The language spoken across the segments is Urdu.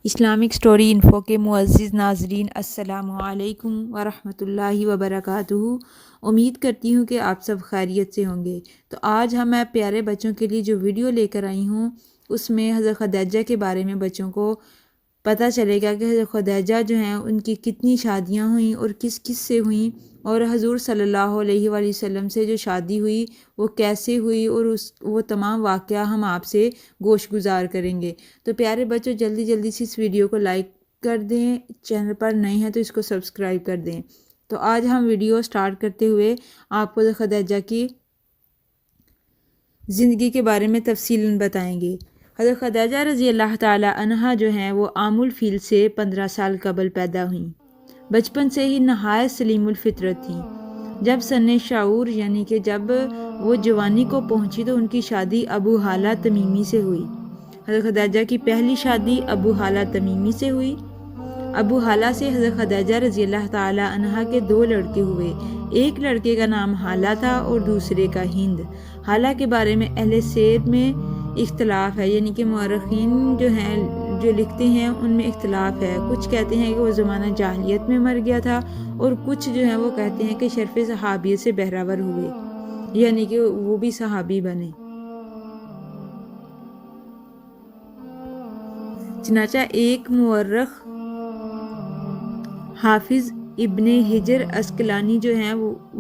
اسلامک سٹوری انفو کے معزز ناظرین السلام علیکم ورحمۃ اللہ وبرکاتہ۔ امید کرتی ہوں کہ آپ سب خیریت سے ہوں گے۔ تو آج میں پیارے بچوں کے لیے جو ویڈیو لے کر آئی ہوں اس میں حضرت خدیجہ کے بارے میں بچوں کو پتہ چلے گا کہ حضرت خدیجہ جو ہیں ان کی کتنی شادیاں ہوئیں اور کس کس سے ہوئیں، اور حضور صلی اللہ علیہ وآلہ وسلم سے جو شادی ہوئی وہ کیسے ہوئی، اور وہ تمام واقعہ ہم آپ سے گوش گزار کریں گے۔ تو پیارے بچوں جلدی سے اس ویڈیو کو لائک کر دیں، چینل پر نئے ہیں تو اس کو سبسکرائب کر دیں۔ تو آج ہم ویڈیو سٹارٹ کرتے ہوئے آپ کو حضرت خدیجہ کی زندگی کے بارے میں تفصیلاً بتائیں گے۔ حضرت خدیجہ رضی اللہ تعالی عنہا جو ہیں وہ عام الفیل سے 15 سال قبل پیدا ہوئیں۔ بچپن سے ہی نہایت سلیم الفطرت تھیں۔ جب سن شعور یعنی کہ جب وہ جوانی کو پہنچی تو ان کی شادی ابو ہالہ تمیمی سے ہوئی۔ حضرت خدیجہ کی پہلی شادی ابو ہالہ تمیمی سے ہوئی۔ ابو ہالہ سے حضرت خدیجہ رضی اللہ تعالی عنہا کے 2 لڑکے ہوئے۔ ایک لڑکے کا نام حالہ تھا اور دوسرے کا ہند۔ حالہ کے بارے میں اہل سیر میں اختلاف ہے، یعنی کہ مورخین جو ہیں جو لکھتے ہیں ان میں اختلاف ہے۔ کچھ کہتے ہیں کہ وہ زمانہ جاہلیت میں مر گیا تھا، اور کچھ جو ہیں وہ کہتے ہیں کہ شرف صحابیت سے بہرور ہوئے، یعنی کہ وہ بھی صحابی بنے۔ چنانچہ ایک مورخ حافظ ابن حجر عسقلانی جو ہیں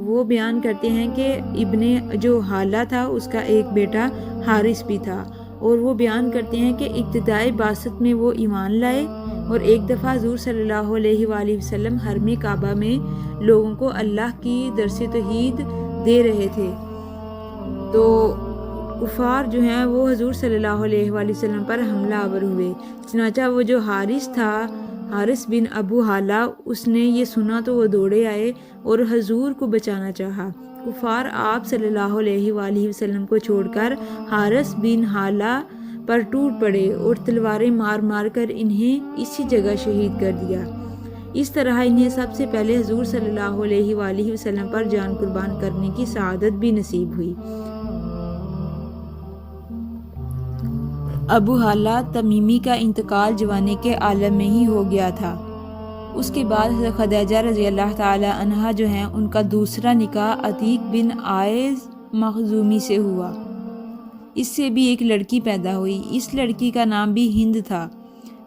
وہ بیان کرتے ہیں کہ ابن جو حالہ تھا اس کا ایک بیٹا حارث بھی تھا، اور وہ بیان کرتے ہیں کہ ابتدائی بعثت میں وہ ایمان لائے، اور ایک دفعہ حضور صلی اللہ علیہ وآلہ وسلم حرم کعبہ میں لوگوں کو اللہ کی درس توحید دے رہے تھے، تو کفار جو ہیں وہ حضور صلی اللہ علیہ وآلہ وسلم پر حملہ آور ہوئے۔ چنانچہ وہ جو حارث تھا، حارث بن ابو حالہ، اس نے یہ سنا تو وہ دوڑے آئے اور حضور کو بچانا چاہا۔ کفار آپ صلی اللہ علیہ وآلہ وسلم کو چھوڑ کر حارث بن حالہ پر ٹوٹ پڑے اور تلواریں مار مار کر انہیں اسی جگہ شہید کر دیا۔ اس طرح انہیں سب سے پہلے حضور صلی اللہ علیہ وآلہ وسلم پر جان قربان کرنے کی سعادت بھی نصیب ہوئی۔ ابو حالہ تمیمی کا انتقال جوانی کے عالم میں ہی ہو گیا تھا۔ اس کے بعد حضرت خدیجہ رضی اللہ تعالی عنہا جو ہیں ان کا دوسرا نکاح عتیق بن عائض مخزومی سے ہوا۔ اس سے بھی ایک لڑکی پیدا ہوئی۔ اس لڑکی کا نام بھی ہند تھا۔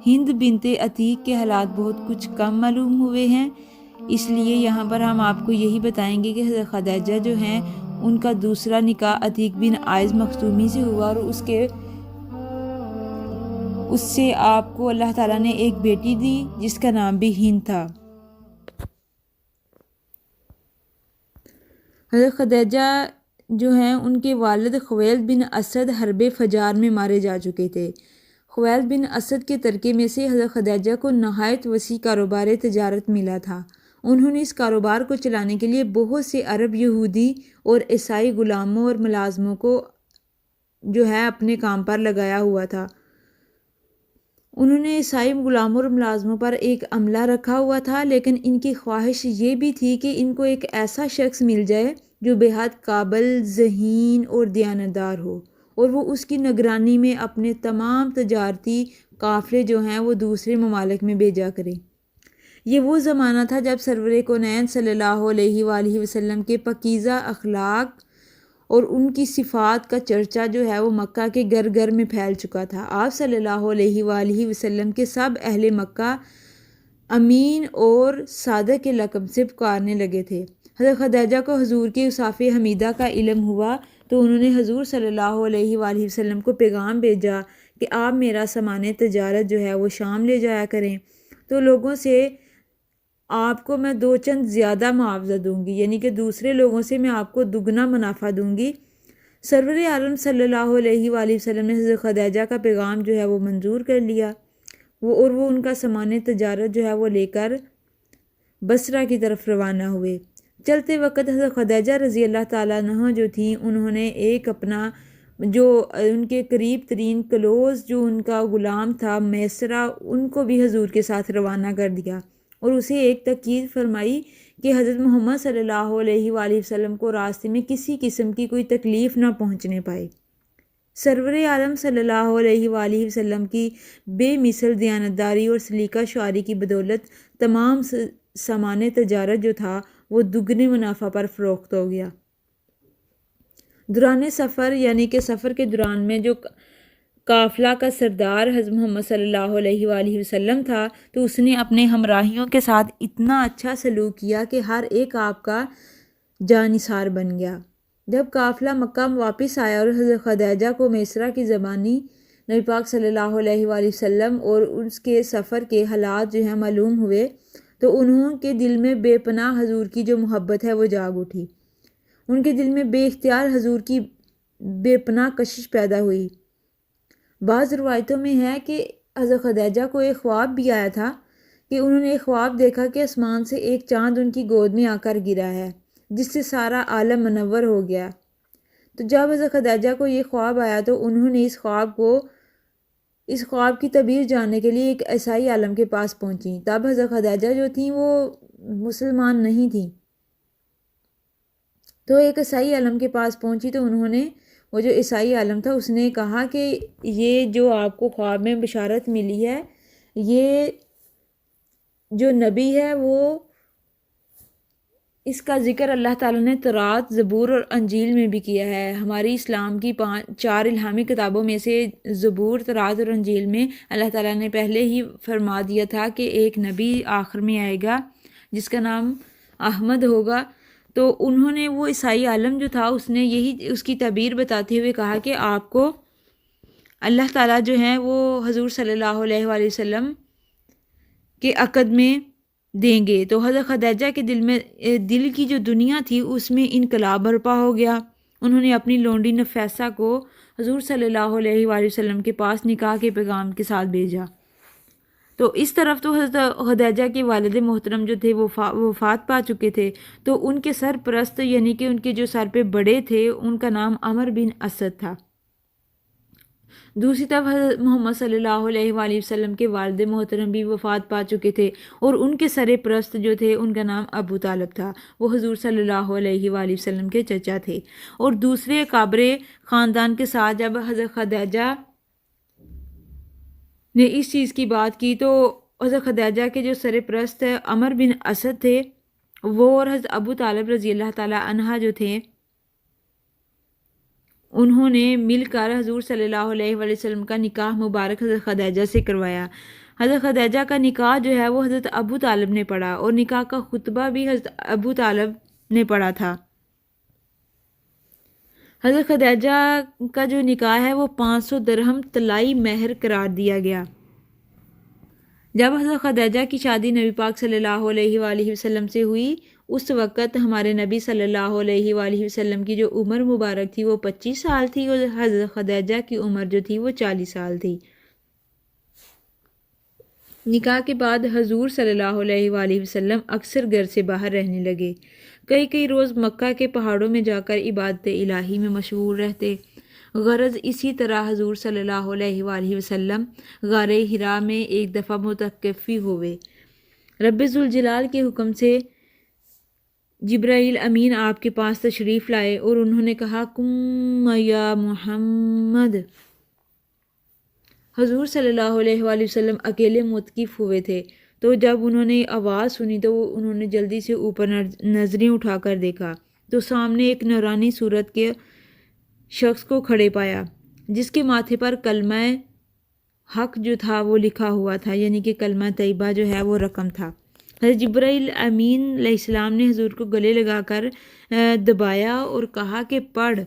ہند بنت عتیق کے حالات بہت کچھ کم معلوم ہوئے ہیں، اس لیے یہاں پر ہم آپ کو یہی بتائیں گے کہ حضرت خدیجہ جو ہیں ان کا دوسرا نکاح عتیق بن عائض مخزومی سے ہوا، اور اس سے آپ کو اللہ تعالیٰ نے ایک بیٹی دی جس کا نام بھی ہند تھا۔ حضرت خدیجہ جو ہیں ان کے والد خویلد بن اسد حرب فجار میں مارے جا چکے تھے۔ خویلد بن اسد کے ترکے میں سے حضرت خدیجہ کو نہایت وسیع کاروبار تجارت ملا تھا۔ انہوں نے اس کاروبار کو چلانے کے لیے بہت سے عرب یہودی اور عیسائی غلاموں اور ملازموں کو جو ہے اپنے کام پر لگایا ہوا تھا۔ انہوں نے عیسائی غلاموں اور ملازموں پر ایک عملہ رکھا ہوا تھا، لیکن ان کی خواہش یہ بھی تھی کہ ان کو ایک ایسا شخص مل جائے جو بے حد قابل، ذہین اور دیانتدار ہو، اور وہ اس کی نگرانی میں اپنے تمام تجارتی قافلے جو ہیں وہ دوسرے ممالک میں بھیجا کرے۔ یہ وہ زمانہ تھا جب سرور کونین صلی اللہ علیہ وآلہ وسلم کے پاکیزہ اخلاق اور ان کی صفات کا چرچا جو ہے وہ مکہ کے گھر گھر میں پھیل چکا تھا۔ آپ صلی اللہ علیہ وآلہ وسلم کے سب اہل مکہ امین اور صادق کے لقب سے پکارنے لگے تھے۔ حضرت خدیجہ کو حضور کی اوصاف حمیدہ کا علم ہوا تو انہوں نے حضور صلی اللہ علیہ وآلہ وسلم کو پیغام بھیجا کہ آپ میرا سامان تجارت جو ہے وہ شام لے جایا کریں، تو لوگوں سے آپ کو میں 2 چند زیادہ معاوضہ دوں گی، یعنی کہ دوسرے لوگوں سے میں آپ کو دگنا منافع دوں گی۔ سرور عالم صلی اللہ علیہ وآلہ وسلم نے حضرت خدیجہ کا پیغام جو ہے وہ منظور کر لیا، وہ ان کا سامان تجارت جو ہے وہ لے کر بصرہ کی طرف روانہ ہوئے۔ چلتے وقت حضرت خدیجہ رضی اللہ تعالیٰ عنہ جو تھیں انہوں نے ایک اپنا جو ان کے قریب ترین کلوز جو ان کا غلام تھا میسرہ، ان کو بھی حضور کے ساتھ روانہ کر دیا، اور اسے ایک تاکید فرمائی کہ حضرت محمد صلی اللہ علیہ وآلہ وسلم کو راستے میں کسی قسم کی کوئی تکلیف نہ پہنچنے پائے۔ سرور عالم صلی اللہ علیہ وآلہ وسلم کی بے مثل دیانتداری اور سلیقہ شعاری کی بدولت تمام سامان تجارت جو تھا وہ دگنے منافع پر فروخت ہو گیا۔ دوران سفر یعنی کہ سفر کے دوران میں جو قافلہ کا سردار حضرت محمد صلی اللہ علیہ وآلہ وسلم تھا تو اس نے اپنے ہمراہیوں کے ساتھ اتنا اچھا سلوک کیا کہ ہر ایک آپ کا جانثار بن گیا۔ جب قافلہ مکہ واپس آیا اور حضرت خدیجہ کو میسرہ کی زبانی نبی پاک صلی اللہ علیہ وآلہ وسلم اور اس کے سفر کے حالات جو ہیں معلوم ہوئے تو انہوں کے دل میں بے پناہ حضور کی جو محبت ہے وہ جاگ اٹھی۔ ان کے دل میں بے اختیار حضور کی بے پناہ کشش پیدا ہوئی۔ بعض روایتوں میں ہے کہ حضرت خدیجہ کو ایک خواب بھی آیا تھا کہ انہوں نے ایک خواب دیکھا کہ آسمان سے ایک چاند ان کی گود میں آ کر گرا ہے جس سے سارا عالم منور ہو گیا۔ تو جب حضرت خدیجہ کو یہ خواب آیا تو انہوں نے اس خواب کی تعبیر جاننے کے لیے ایک عیسائی عالم کے پاس پہنچی۔ تب حضرت خدیجہ جو تھیں وہ مسلمان نہیں تھیں، تو ایک عیسائی عالم کے پاس پہنچی تو انہوں نے وہ جو عیسائی عالم تھا اس نے کہا کہ یہ جو آپ کو خواب میں بشارت ملی ہے یہ جو نبی ہے وہ اس کا ذکر اللہ تعالیٰ نے تورات، زبور اور انجیل میں بھی کیا ہے۔ ہماری اسلام کی 4 الہامی کتابوں میں سے زبور، تورات اور انجیل میں اللہ تعالیٰ نے پہلے ہی فرما دیا تھا کہ ایک نبی آخر میں آئے گا جس کا نام احمد ہوگا۔ تو انہوں نے وہ عیسائی عالم جو تھا اس نے یہی اس کی تعبیر بتاتے ہوئے کہا کہ آپ کو اللہ تعالیٰ جو ہیں وہ حضور صلی اللہ علیہ وآلہ وسلم کے عقد میں دیں گے۔ تو حضرت خدیجہ کے دل کی جو دنیا تھی اس میں انقلاب برپا ہو گیا۔ انہوں نے اپنی لونڈی نفیسہ کو حضور صلی اللہ علیہ وآلہ وسلم کے پاس نکاح کے پیغام کے ساتھ بھیجا۔ تو اس طرف تو حضرت خدیجہ کے والد محترم جو تھے وہ وفات پا چکے تھے، تو ان کے سرپرست یعنی کہ ان کے جو سر پہ بڑے تھے ان کا نام عمر بن اسد تھا۔ دوسری طرف حضرت محمد صلی اللہ علیہ وآلہ وسلم کے والد محترم بھی وفات پا چکے تھے اور ان کے سرپرست جو تھے ان کا نام ابو طالب تھا، وہ حضور صلی اللہ علیہ وآلہ وسلم کے چچا تھے۔ اور دوسرے اکابر خاندان کے ساتھ جب حضرت خدیجہ نے اس چیز کی بات کی تو حضرت خدیجہ کے جو سرپرست عمر بن اسد تھے وہ اور حضرت ابو طالب رضی اللہ تعالیٰ عنہ جو تھے انہوں نے مل کر حضور صلی اللہ علیہ وآلہ وسلم کا نکاح مبارک حضرت خدیجہ سے کروایا۔ حضرت خدیجہ کا نکاح جو ہے وہ حضرت ابو طالب نے پڑھا اور نکاح کا خطبہ بھی حضرت ابو طالب نے پڑھا تھا۔ حضرت خدیجہ کا جو نکاح ہے وہ 500 درہم طلائی مہر قرار دیا گیا۔ جب حضرت خدیجہ کی شادی نبی پاک صلی اللہ علیہ وآلہ وسلم سے ہوئی اس وقت ہمارے نبی صلی اللہ علیہ وآلہ وسلم کی جو عمر مبارک تھی وہ 25 سال تھی اور حضرت خدیجہ کی عمر جو تھی وہ 40 سال تھی۔ نکاح کے بعد حضور صلی اللہ علیہ وآلہ وسلم اکثر گھر سے باہر رہنے لگے، کئی روز مکہ کے پہاڑوں میں جا کر عبادت الہی میں مشغول رہتے۔ غرض اسی طرح حضور صلی اللہ علیہ وآلہ وسلم غار حرا میں ایک دفعہ متوقف ہوئے۔ رب ذوالجلال کے حکم سے جبرائیل امین آپ کے پاس تشریف لائے اور انہوں نے کہا قم یا محمد۔ حضور صلی اللہ علیہ وآلہ وسلم اکیلے متوقف ہوئے تھے، تو جب انہوں نے آواز سنی تو انہوں نے جلدی سے اوپر نظریں اٹھا کر دیکھا تو سامنے ایک نورانی صورت کے شخص کو کھڑے پایا جس کے ماتھے پر کلمہ حق جو تھا وہ لکھا ہوا تھا، یعنی کہ کلمہ طیبہ جو ہے وہ رقم تھا۔ حضرت جبرائیل امین علیہ السلام نے حضور کو گلے لگا کر دبایا اور کہا کہ پڑھ۔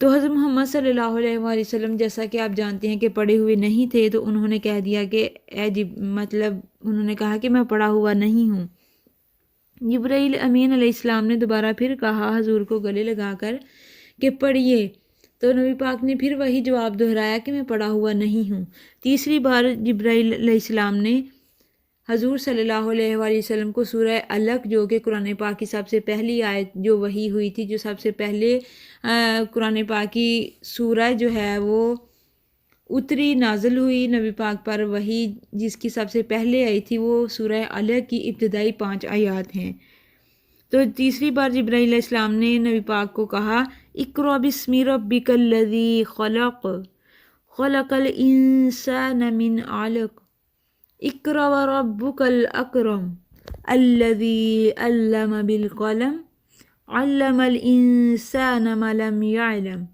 تو حضرت محمد صلی اللہ علیہ وآلہ وسلم جیسا کہ آپ جانتے ہیں کہ پڑھے ہوئے نہیں تھے، تو انہوں نے کہہ دیا کہ انہوں نے کہا کہ میں پڑھا ہوا نہیں ہوں۔ جبرائیل امین علیہ السلام نے دوبارہ پھر کہا حضور کو گلے لگا کر کہ پڑھیے، تو نبی پاک نے پھر وہی جواب دہرایا کہ میں پڑھا ہوا نہیں ہوں۔ تیسری بار جبرائیل علیہ السلام نے حضور صلی اللہ علیہ وآلہ وسلم کو سورہ علق جو کہ قرآن پاک کی سب سے پہلی آیت جو وحی ہوئی تھی، جو سب سے پہلے قرآن پاک کی سورہ جو ہے وہ اتری نازل ہوئی نبی پاک پر وحی جس کی سب سے پہلے آئی تھی، وہ سورہ علق کی ابتدائی 5 آیات ہیں۔ تو تیسری بار جبرائیل علیہ السلام نے نبی پاک کو کہا اقرأ بسم ربک الذی خلق خلق الانسان من علق اقرأ وربک الاکرم الذی علم بالقلم علم الانسان ما لم یعلم۔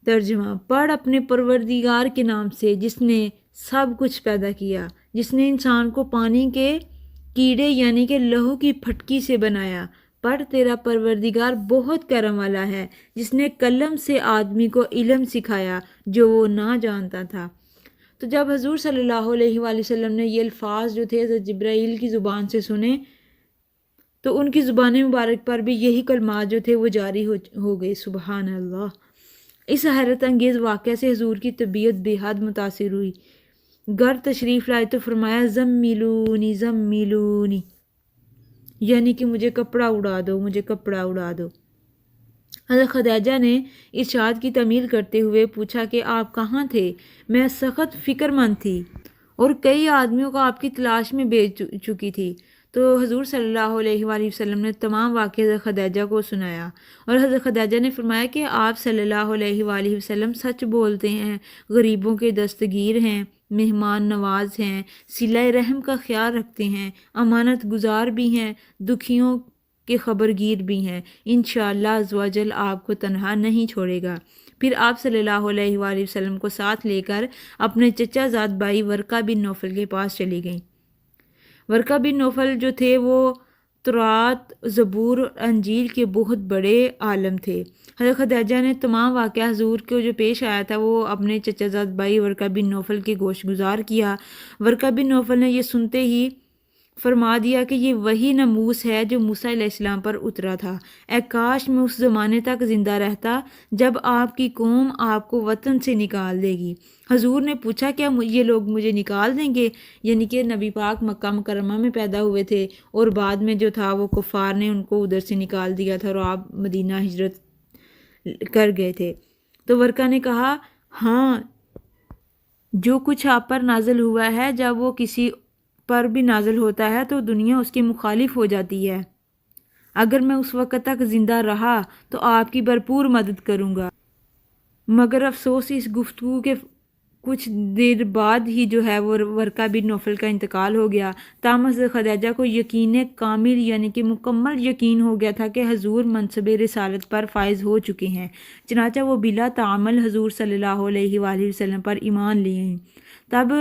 ترجمہ، پڑھ اپنے پروردگار کے نام سے جس نے سب کچھ پیدا کیا، جس نے انسان کو پانی کے کیڑے یعنی کہ لہو کی پھٹکی سے بنایا۔ پڑھ تیرا پروردگار بہت کرم والا ہے جس نے قلم سے آدمی کو علم سکھایا جو وہ نہ جانتا تھا۔ تو جب حضور صلی اللہ علیہ وآلہ وسلم نے یہ الفاظ جو تھے حضرت جبرائیل کی زبان سے سنے تو ان کی زبان مبارک پر بھی یہی کلمات جو تھے وہ جاری ہو گئے۔ سبحان اللہ۔ اس حیرت انگیز واقعہ سے حضور کی طبیعت بے حد متاثر ہوئی۔ گھر تشریف لائے تو فرمایا زمیلونی زمیلونی، یعنی کہ مجھے کپڑا اڑا دو، مجھے کپڑا اڑا دو۔ حضرت خدیجہ نے ارشاد کی تعمیل کرتے ہوئے پوچھا کہ آپ کہاں تھے؟ میں سخت فکر مند تھی اور کئی آدمیوں کو آپ کی تلاش میں بھیج چکی تھی۔ تو حضور صلی اللہ علیہ وآلہ وسلم نے تمام واقعہ حضرت خدیجہ کو سنایا اور حضرت خدیجہ نے فرمایا کہ آپ صلی اللہ علیہ وآلہ وسلم سچ بولتے ہیں، غریبوں کے دستگیر ہیں، مہمان نواز ہیں، صلہ رحم کا خیال رکھتے ہیں، امانت گزار بھی ہیں، دکھیوں کے خبرگیر بھی ہیں۔ انشاءاللہ عز و جل آپ کو تنہا نہیں چھوڑے گا۔ پھر آپ صلی اللہ علیہ وآلہ وسلم کو ساتھ لے کر اپنے چچا زاد بھائی ورقہ بن نوفل کے پاس چلی گئیں۔ ورقہ بن نوفل جو تھے وہ تورات، زبور اور انجیل کے بہت بڑے عالم تھے۔ حضرت خدیجہ نے تمام واقعہ حضور کو جو پیش آیا تھا وہ اپنے چچا زاد بھائی ورقہ بن نوفل کے گوش گزار کیا۔ ورقہ بن نوفل نے یہ سنتے ہی فرما دیا کہ یہ وہی ناموس ہے جو موسیٰ علیہ السلام پر اترا تھا۔ اے کاش میں اس زمانے تک زندہ رہتا جب آپ کی قوم آپ کو وطن سے نکال دے گی۔ حضور نے پوچھا کیا یہ لوگ مجھے نکال دیں گے؟ یعنی کہ نبی پاک مکہ مکرمہ میں پیدا ہوئے تھے اور بعد میں جو تھا وہ کفار نے ان کو ادھر سے نکال دیا تھا اور آپ مدینہ ہجرت کر گئے تھے۔ تو ورقہ نے کہا ہاں، جو کچھ آپ پر نازل ہوا ہے جب وہ کسی پر بھی نازل ہوتا ہے تو دنیا اس کے مخالف ہو جاتی ہے۔ اگر میں اس وقت تک زندہ رہا تو آپ کی بھرپور مدد کروں گا، مگر افسوس اس گفتگو کے کچھ دیر بعد ہی جو ہے وہ ورقہ بن نوفل کا انتقال ہو گیا۔ تاہم حضرت خدیجہ کو یقین کامل یعنی کہ مکمل یقین ہو گیا تھا کہ حضور منصب رسالت پر فائز ہو چکے ہیں، چنانچہ وہ بلا تعامل حضور صلی اللہ علیہ وآلہ وسلم پر ایمان لیے ہیں۔ تب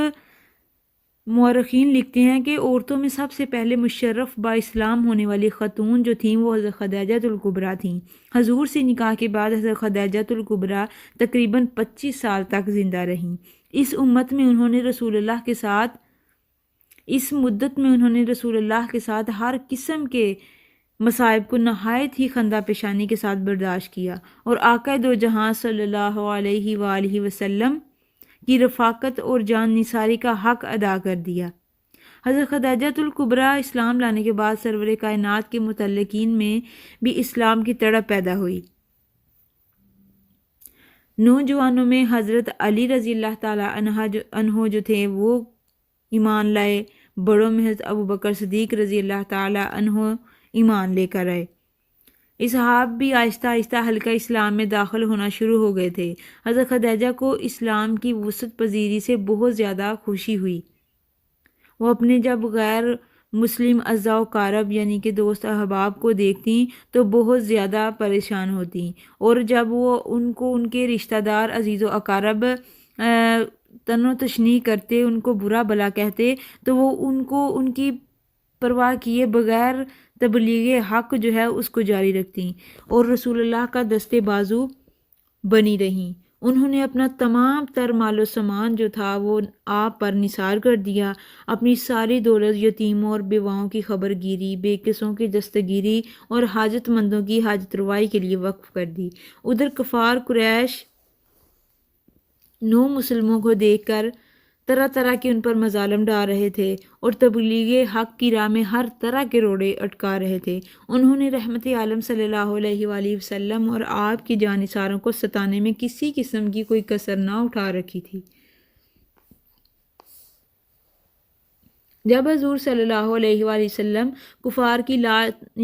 مورخین لکھتے ہیں کہ عورتوں میں سب سے پہلے مشرف با اسلام ہونے والی خاتون جو تھیں وہ حضرت خدیجہ الکبریٰ تھیں۔ حضور سے نکاح کے بعد حضرت خدیجہ الکبریٰ تقریباً 25 سال تک زندہ رہیں۔ اس مدت میں انہوں نے رسول اللہ کے ساتھ ہر قسم کے مصائب کو نہایت ہی خندہ پیشانی کے ساتھ برداشت کیا اور آقا دو جہاں صلی اللہ علیہ وآلہ وسلم کی رفاقت اور جان نثاری کا حق ادا کر دیا۔ حضرت خدیجہ الکبریٰ اسلام لانے کے بعد سرور کائنات کے متعلقین میں بھی اسلام کی تڑپ پیدا ہوئی۔ نوجوانوں میں حضرت علی رضی اللہ تعالیٰ عنہ جو تھے وہ ایمان لائے، بڑوں میں حضرت ابوبکر صدیق رضی اللہ تعالیٰ عنہ ایمان لے کر آئے۔ اصحاب بھی آہستہ آہستہ حلقہ اسلام میں داخل ہونا شروع ہو گئے تھے۔ حضرت خدیجہ کو اسلام کی وسعت پذیری سے بہت زیادہ خوشی ہوئی۔ وہ اپنے جب غیر مسلم اعزاء و اقارب یعنی کہ دوست احباب کو دیکھتی تو بہت زیادہ پریشان ہوتی، اور جب وہ ان کو ان کے رشتہ دار عزیز و اقارب تن و تشنیع کرتے، ان کو برا بلا کہتے تو وہ ان کو ان کی پرواہ کیے بغیر تبلیغ حق جو ہے اس کو جاری رکھتی اور رسول اللہ کا دستے بازو بنی رہیں۔ انہوں نے اپنا تمام تر مال و سامان جو تھا وہ آپ پر نثار کر دیا، اپنی ساری دولت یتیموں اور بیواؤں کی خبر گیری، بے کسوں کی دستگیری اور حاجت مندوں کی حاجت روائی کے لیے وقف کر دی۔ ادھر کفار قریش نو مسلموں کو دیکھ کر طرح طرح کے ان پر مظالم ڈال رہے تھے اور تبلیغ حق کی راہ میں ہر طرح کے روڑے اٹکا رہے تھے۔ انہوں نے رحمت عالم صلی اللہ علیہ وآلہ وسلم اور آپ کی جانثاروں کو ستانے میں کسی قسم کی کوئی کسر نہ اٹھا رکھی تھی۔ جب حضور صلی اللہ علیہ وآلہ وسلم کفار کی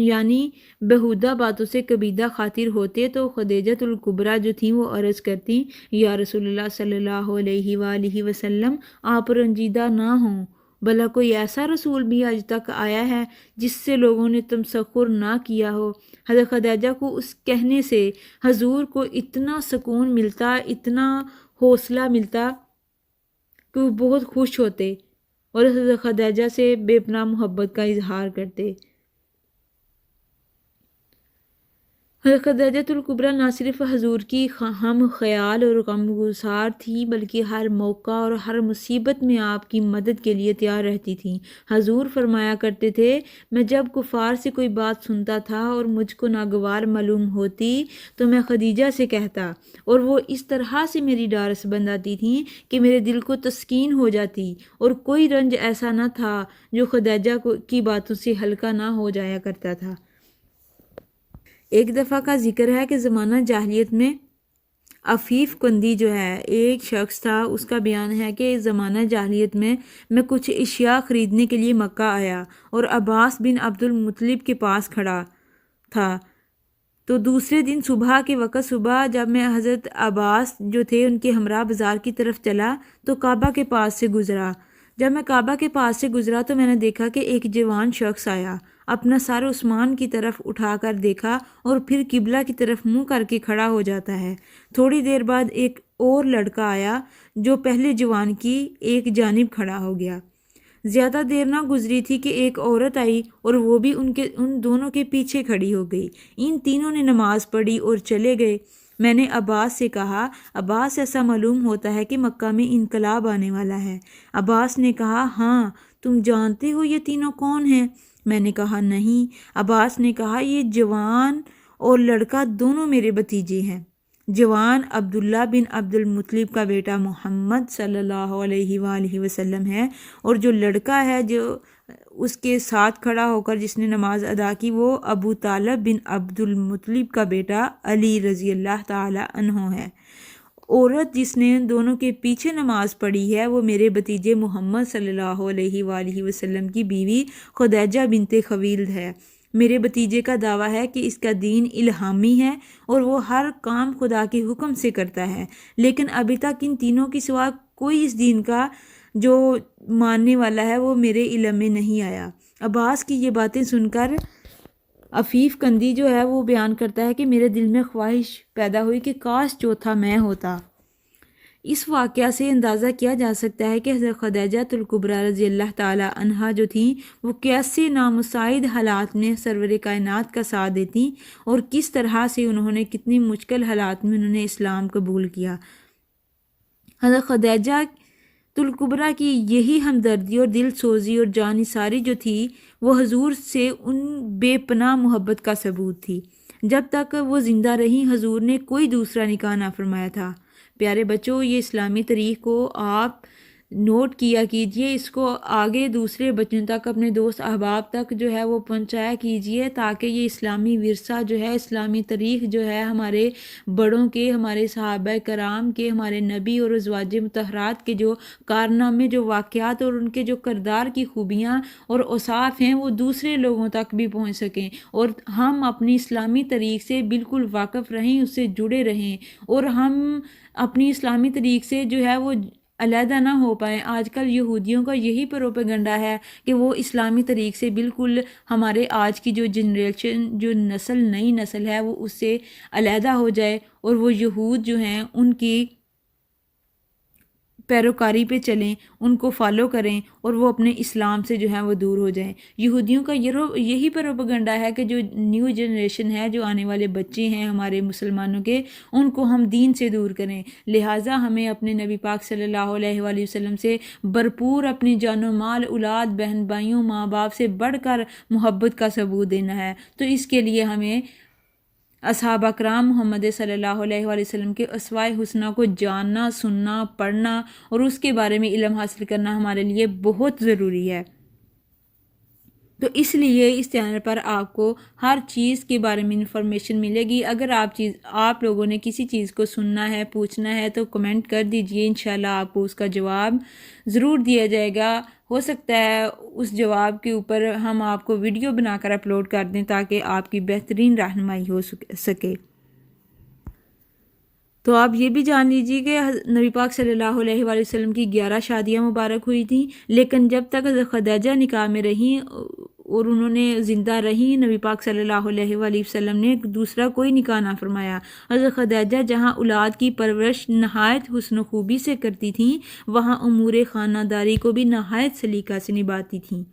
یعنی بہودہ باتوں سے کبیدہ خاطر ہوتے تو خدیجۃ الکبریٰ جو تھیں وہ عرض کرتی، یا رسول اللہ صلی اللہ علیہ وآلہ وسلم آپ رنجیدہ نہ ہوں، بھلا کوئی ایسا رسول بھی آج تک آیا ہے جس سے لوگوں نے تمسخر نہ کیا ہو۔ حضرت خدیجہ کو اس کہنے سے حضور کو اتنا سکون ملتا، اتنا حوصلہ ملتا کہ وہ بہت خوش ہوتے اور حضرت خدیجہ سے بے پناہ محبت کا اظہار کرتے۔ حضرت خدیجۃ الکبریٰ نہ صرف حضور کی ہم خیال اور غمگسار تھی بلکہ ہر موقع اور ہر مصیبت میں آپ کی مدد کے لیے تیار رہتی تھیں۔ حضور فرمایا کرتے تھے، میں جب کفار سے کوئی بات سنتا تھا اور مجھ کو ناگوار معلوم ہوتی تو میں خدیجہ سے کہتا اور وہ اس طرح سے میری ڈارس بندھاتی تھیں کہ میرے دل کو تسکین ہو جاتی، اور کوئی رنج ایسا نہ تھا جو خدیجہ کی باتوں سے ہلکا نہ ہو جایا کرتا تھا۔ ایک دفعہ کا ذکر ہے کہ زمانہ جاہلیت میں عفیف کندی جو ہے ایک شخص تھا، اس کا بیان ہے کہ زمانہ جاہلیت میں کچھ اشیاء خریدنے کے لیے مکہ آیا اور عباس بن عبد المطلب کے پاس کھڑا تھا۔ تو دوسرے دن صبح کے وقت صبح جب میں حضرت عباس جو تھے ان کے ہمراہ بازار کی طرف چلا تو کعبہ کے پاس سے گزرا۔ جب میں کعبہ کے پاس سے گزرا تو میں نے دیکھا کہ ایک جوان شخص آیا، اپنا سر عثمان کی طرف اٹھا کر دیکھا اور پھر قبلہ کی طرف منہ کر کے کھڑا ہو جاتا ہے۔ تھوڑی دیر بعد ایک اور لڑکا آیا جو پہلے جوان کی ایک جانب کھڑا ہو گیا۔ زیادہ دیر نہ گزری تھی کہ ایک عورت آئی اور وہ بھی ان دونوں کے پیچھے کھڑی ہو گئی۔ ان تینوں نے نماز پڑھی اور چلے گئے۔ میں نے عباس سے کہا، عباس ایسا معلوم ہوتا ہے کہ مکہ میں انقلاب آنے والا ہے۔ عباس نے کہا، ہاں، تم جانتے ہو یہ تینوں کون ہیں؟ میں نے کہا نہیں۔ عباس نے کہا، یہ جوان اور لڑکا دونوں میرے بھتیجے ہیں۔ جوان عبداللہ بن عبد المطلب کا بیٹا محمد صلی اللہ علیہ وآلہ وسلم ہے، اور جو لڑکا ہے جو اس کے ساتھ کھڑا ہو کر جس نے نماز ادا کی وہ ابو طالب بن عبد المطلب کا بیٹا علی رضی اللہ تعالی عنہ ہے۔ عورت جس نے دونوں کے پیچھے نماز پڑھی ہے وہ میرے بھتیجے محمد صلی اللہ علیہ وآلہ وسلم کی بیوی خدیجہ بنت خویلد ہے۔ میرے بھتیجے کا دعویٰ ہے کہ اس کا دین الہامی ہے اور وہ ہر کام خدا کے حکم سے کرتا ہے، لیکن ابھی تک ان تینوں کے سوا کوئی اس دین کا جو ماننے والا ہے وہ میرے علم میں نہیں آیا۔ عباس کی یہ باتیں سن کر عفیف کندی جو ہے وہ بیان کرتا ہے کہ میرے دل میں خواہش پیدا ہوئی کہ کاش چوتھا میں ہوتا۔ اس واقعہ سے اندازہ کیا جا سکتا ہے کہ حضرت خدیجۃ الکبریٰ رضی اللہ تعالی عنہا جو تھیں وہ کیسے نامساعد حالات میں سرور کائنات کا ساتھ دیتی اور کس طرح سے انہوں نے کتنی مشکل حالات میں انہوں نے اسلام قبول کیا۔ حضرت خدیجہ الکبریٰ کی یہی ہمدردی اور دل سوزی اور جانثاری جو تھی وہ حضور سے ان بے پناہ محبت کا ثبوت تھی۔ جب تک وہ زندہ رہی حضور نے کوئی دوسرا نکاح نہ فرمایا تھا۔ پیارے بچوں، یہ اسلامی تاریخ کو آپ نوٹ کیا کیجئے، اس کو آگے دوسرے بچوں تک، اپنے دوست احباب تک جو ہے وہ پہنچایا کیجئے، تاکہ یہ اسلامی ورثہ جو ہے، اسلامی تاریخ جو ہے ہمارے بڑوں کے، ہمارے صحابہ کرام کے، ہمارے نبی اور ازواج مطہرات کے جو کارنامے، جو واقعات اور ان کے جو کردار کی خوبیاں اور اوصاف ہیں وہ دوسرے لوگوں تک بھی پہنچ سکیں، اور ہم اپنی اسلامی تاریخ سے بالکل واقف رہیں، اس سے جڑے رہیں، اور ہم اپنی اسلامی تاریخ سے جو ہے وہ علیحدہ نہ ہو پائیں۔ آج کل یہودیوں کا یہی پروپیگنڈا ہے کہ وہ اسلامی طریق سے بالکل ہمارے آج کی جو جنریشن، جو نسل، نئی نسل ہے وہ اس سے علیحدہ ہو جائے اور وہ یہود جو ہیں ان کی پیروکاری پہ چلیں، ان کو فالو کریں اور وہ اپنے اسلام سے جو ہے وہ دور ہو جائیں۔ یہودیوں کا یہی پروپیگنڈا ہے کہ جو نیو جنریشن ہے، جو آنے والے بچے ہیں ہمارے مسلمانوں کے، ان کو ہم دین سے دور کریں۔ لہٰذا ہمیں اپنے نبی پاک صلی اللہ علیہ وآلہ وسلم سے بھرپور اپنی جان و مال، اولاد، بہن بھائیوں، ماں باپ سے بڑھ کر محبت کا ثبوت دینا ہے۔ تو اس کے لیے ہمیں اصحاب اکرام محمد صلی اللہ علیہ وآلہ وسلم کے اسوہ حسنہ کو جاننا، سننا، پڑھنا اور اس کے بارے میں علم حاصل کرنا ہمارے لیے بہت ضروری ہے۔ تو اس لیے اس چینل پر آپ کو ہر چیز کے بارے میں انفارمیشن ملے گی۔ اگر آپ لوگوں نے کسی چیز کو سننا ہے، پوچھنا ہے تو کمنٹ کر دیجئے، انشاءاللہ آپ کو اس کا جواب ضرور دیا جائے گا۔ ہو سکتا ہے اس جواب کے اوپر ہم آپ کو ویڈیو بنا کر اپلوڈ کر دیں تاکہ آپ کی بہترین رہنمائی ہو سکے۔ تو آپ یہ بھی جان لیجیے کہ نبی پاک صلی اللہ علیہ وآلہ وسلم کی 11 شادیاں مبارک ہوئی تھیں، لیکن جب تک حضرت خدیجہ نکاح میں رہیں اور انہوں نے زندہ رہیں، نبی پاک صلی اللہ علیہ وآلہ وسلم نے دوسرا کوئی نکاح نہ فرمایا۔ حضرت خدیجہ جہاں اولاد کی پرورش نہایت حسن و خوبی سے کرتی تھیں، وہاں امور خانہ داری کو بھی نہایت سلیقہ سے نبھاتی تھیں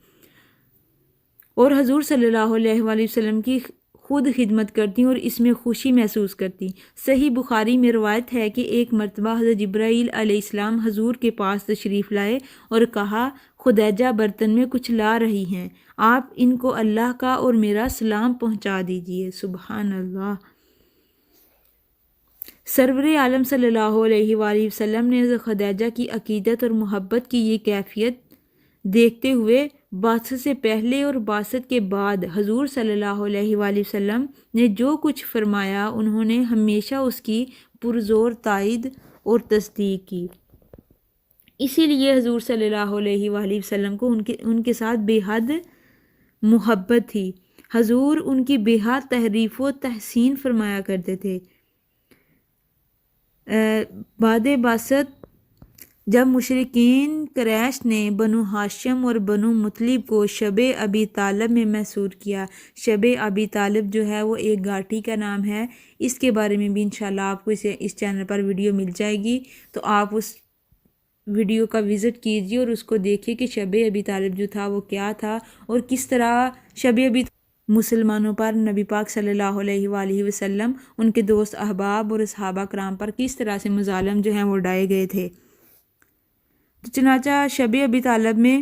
اور حضور صلی اللہ علیہ وآلہ وسلم کی خود خدمت کرتی اور اس میں خوشی محسوس کرتی۔ صحیح بخاری میں روایت ہے کہ ایک مرتبہ حضرت جبرائیل علیہ السلام حضور کے پاس تشریف لائے اور کہا، خدیجہ برتن میں کچھ لا رہی ہیں، آپ ان کو اللہ کا اور میرا سلام پہنچا دیجئے۔ سبحان اللہ۔ سرور عالم صلی اللہ علیہ وآلہ وسلم نے حضرت خدیجہ کی عقیدت اور محبت کی یہ کیفیت دیکھتے ہوئے بعثت سے پہلے اور بعثت کے بعد حضور صلی اللہ علیہ وآلہ وسلم نے جو کچھ فرمایا، انہوں نے ہمیشہ اس کی پرزور تائید اور تصدیق کی۔ اسی لیے حضور صلی اللہ علیہ وآلہ وسلم کو ان کے ساتھ بے حد محبت تھی۔ حضور ان کی بے حد تعریف و تحسین فرمایا کرتے تھے۔ بعد بعثت جب مشرکین قریش نے بنو ہاشم اور بنو مطلب کو شب ابی طالب میں محصور کیا، شب ابی طالب جو ہے وہ ایک گھاٹی کا نام ہے، اس کے بارے میں بھی انشاءاللہ آپ کو اس چینل پر ویڈیو مل جائے گی، تو آپ اس ویڈیو کا وزٹ کیجیے اور اس کو دیکھیے کہ شب ابی طالب جو تھا وہ کیا تھا اور کس طرح شب ابی مسلمانوں پر نبی پاک صلی اللہ علیہ وآلہ وسلم، ان کے دوست احباب اور صحابہ کرام پر کس طرح سے مظالم جو ہیں وہ ڈائے گئے تھے۔ چنانچہ شب ابی طالب میں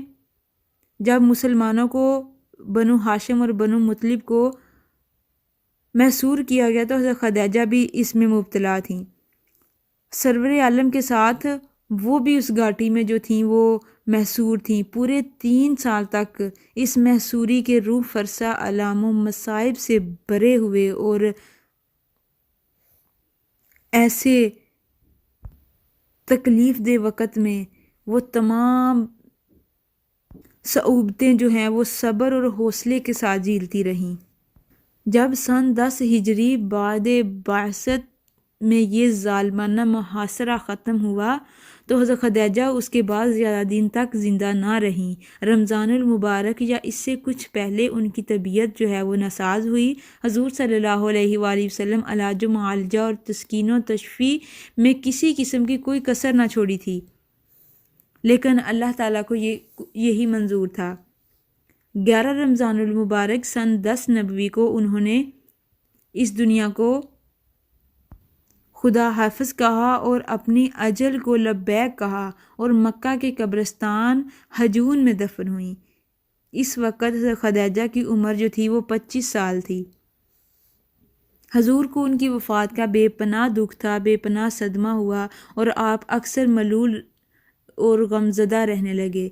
جب مسلمانوں کو بنو ہاشم اور بنو مطلب کو محصور کیا گیا تو حضرت خدیجہ بھی اس میں مبتلا تھیں۔ سرور عالم کے ساتھ وہ بھی اس گھاٹی میں جو تھیں وہ محصور تھیں۔ پورے 3 سال تک اس محصوری کے روح فرسا آلام و مصائب سے بھرے ہوئے اور ایسے تکلیف دہ وقت میں وہ تمام صعوبتیں جو ہیں وہ صبر اور حوصلے کے ساتھ جھیلتی رہیں۔ جب سن 10 ہجری بعد بعثت میں یہ ظالمانہ محاصرہ ختم ہوا تو حضرت خدیجہ اس کے بعد زیادہ دن تک زندہ نہ رہیں۔ رمضان المبارک یا اس سے کچھ پہلے ان کی طبیعت جو ہے وہ ناساز ہوئی۔ حضور صلی اللہ علیہ وآلہ وسلم علاج و معالجہ اور تسکین و تشفی میں کسی قسم کی کوئی کسر نہ چھوڑی تھی، لیکن اللہ تعالیٰ کو یہی منظور تھا۔ 11 رمضان المبارک سن 10 نبوی کو انہوں نے اس دنیا کو خدا حافظ کہا اور اپنی اجل کو لبیک کہا اور مکہ کے قبرستان ہجون میں دفن ہوئیں۔ اس وقت حضرت خدیجہ کی عمر جو تھی وہ 25 سال تھی۔ حضور کو ان کی وفات کا بے پناہ دکھ تھا، بے پناہ صدمہ ہوا اور آپ اکثر ملول اور غمزدہ رہنے لگے،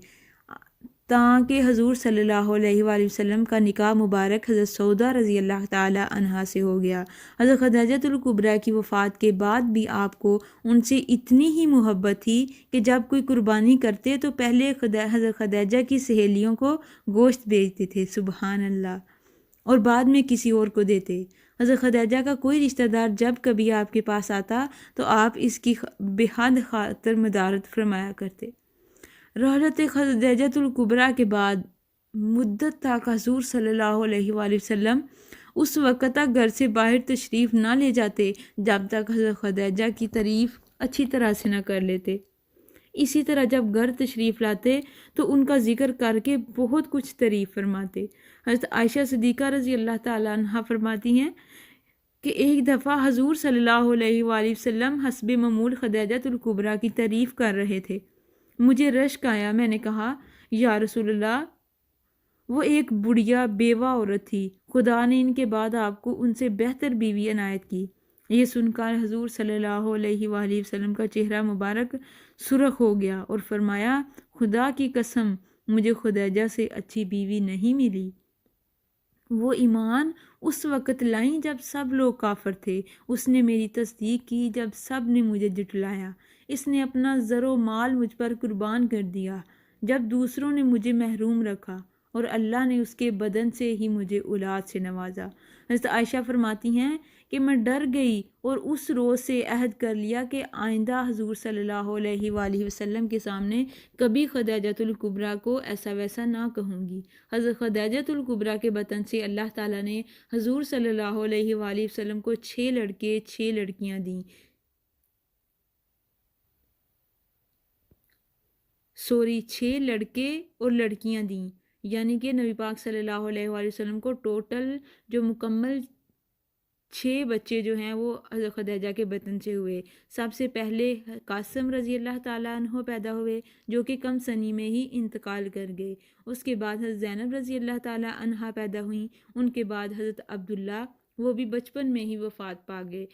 تاکہ حضور صلی اللہ علیہ وآلہ وسلم کا نکاح مبارک حضرت سعودہ رضی اللہ تعالی عنہا سے ہو گیا۔ حضرت خدیجہ الکبریٰ کی وفات کے بعد بھی آپ کو ان سے اتنی ہی محبت تھی کہ جب کوئی قربانی کرتے تو پہلے حضرت خدیجہ کی سہیلیوں کو گوشت بیچتے تھے، سبحان اللہ، اور بعد میں کسی اور کو دیتے۔ حضرت خدیجہ کا کوئی رشتہ دار جب کبھی آپ کے پاس آتا تو آپ اس کی بے حد خاطر مدارت فرمایا کرتے۔ رحلت خدیجہ الکبریٰ کے بعد مدت تک حضور صلی اللہ علیہ وآلہ وسلم اس وقت تک گھر سے باہر تشریف نہ لے جاتے جب تک حضرت خدیجہ کی تعریف اچھی طرح سے نہ کر لیتے۔ اسی طرح جب گھر تشریف لاتے تو ان کا ذکر کر کے بہت کچھ تعریف فرماتے۔ حضرت عائشہ صدیقہ رضی اللہ تعالیٰ عنہا فرماتی ہیں کہ ایک دفعہ حضور صلی اللہ علیہ وآلہ وسلم حسب معمول خدیجہ الکبریٰ کی تعریف کر رہے تھے۔ مجھے رشک آیا، میں نے کہا یا رسول اللہ، وہ ایک بڑھیا بیوہ عورت تھی، خدا نے ان کے بعد آپ کو ان سے بہتر بیوی عنایت کی۔ یہ سن کر حضور صلی اللہ علیہ وآلہ وسلم کا چہرہ مبارک سرخ ہو گیا اور فرمایا، خدا کی قسم مجھے خدیجہ سے اچھی بیوی نہیں ملی۔ وہ ایمان اس وقت لائیں جب سب لوگ کافر تھے، اس نے میری تصدیق کی جب سب نے مجھے جھٹلایا، اس نے اپنا زر و مال مجھ پر قربان کر دیا جب دوسروں نے مجھے محروم رکھا، اور اللہ نے اس کے بدن سے ہی مجھے اولاد سے نوازا۔ حضرت عائشہ فرماتی ہیں کہ میں ڈر گئی اور اس روز سے عہد کر لیا کہ آئندہ حضور صلی اللہ علیہ وآلہ وسلم کے سامنے کبھی خدیجۃ الکبریٰ کو ایسا ویسا نہ کہوں گی۔ حضرت خدیجۃ الکبریٰ کے بطن سے اللہ تعالیٰ نے حضور صلی اللہ علیہ وآلہ وسلم کو 6 لڑکے 6 لڑکیاں دیں، 6 لڑکے اور لڑکیاں دیں، یعنی کہ نبی پاک صلی اللہ علیہ وآلہ وسلم کو ٹوٹل جو مکمل 6 بچے جو ہیں وہ حضرت خدیجہ کے بطن سے ہوئے۔ سب سے پہلے قاسم رضی اللہ تعالیٰ عنہ پیدا ہوئے جو کہ کم سنی میں ہی انتقال کر گئے۔ اس کے بعد حضرت زینب رضی اللہ تعالیٰ عنہ پیدا ہوئیں، ان کے بعد حضرت عبداللہ، وہ بھی بچپن میں ہی وفات پا گئے۔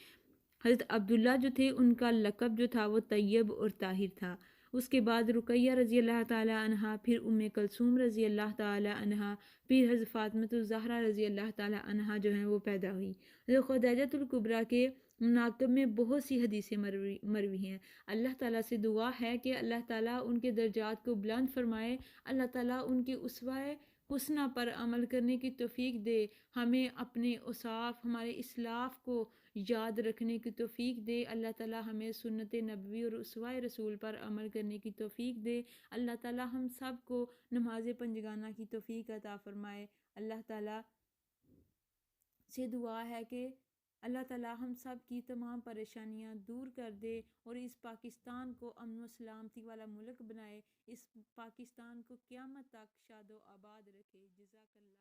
حضرت عبداللہ جو تھے ان کا لقب جو تھا وہ طیب اور طاہر تھا۔ اس کے بعد رقیہ رضی اللہ تعالیٰ عنہا، پھر کلثوم رضی اللہ تعالیٰ عنہا، پھر حضرت فاطمۃ الزہرا رضی اللہ تعالیٰ عنہا جو ہیں وہ پیدا ہوئی۔ حضرت خدیجۃ الکبریٰ کے مناقب میں بہت سی حدیثیں مروی ہیں۔ اللہ تعالیٰ سے دعا ہے کہ اللہ تعالیٰ ان کے درجات کو بلند فرمائے، اللہ تعالیٰ ان کے اسوہ حسنہ پر عمل کرنے کی توفیق دے، ہمیں اپنے اوصاف، ہمارے اسلاف کو یاد رکھنے کی توفیق دے، اللہ تعالیٰ ہمیں سنت نبوی اور اسوہ رسول پر عمل کرنے کی توفیق دے، اللہ تعالیٰ ہم سب کو نماز پنجگانہ کی توفیق عطا فرمائے۔ اللہ تعالیٰ سے دعا ہے کہ اللہ تعالیٰ ہم سب کی تمام پریشانیاں دور کر دے اور اس پاکستان کو امن و سلامتی والا ملک بنائے، اس پاکستان کو قیامت تک شاد و آباد رکھے۔ جزاک اللہ۔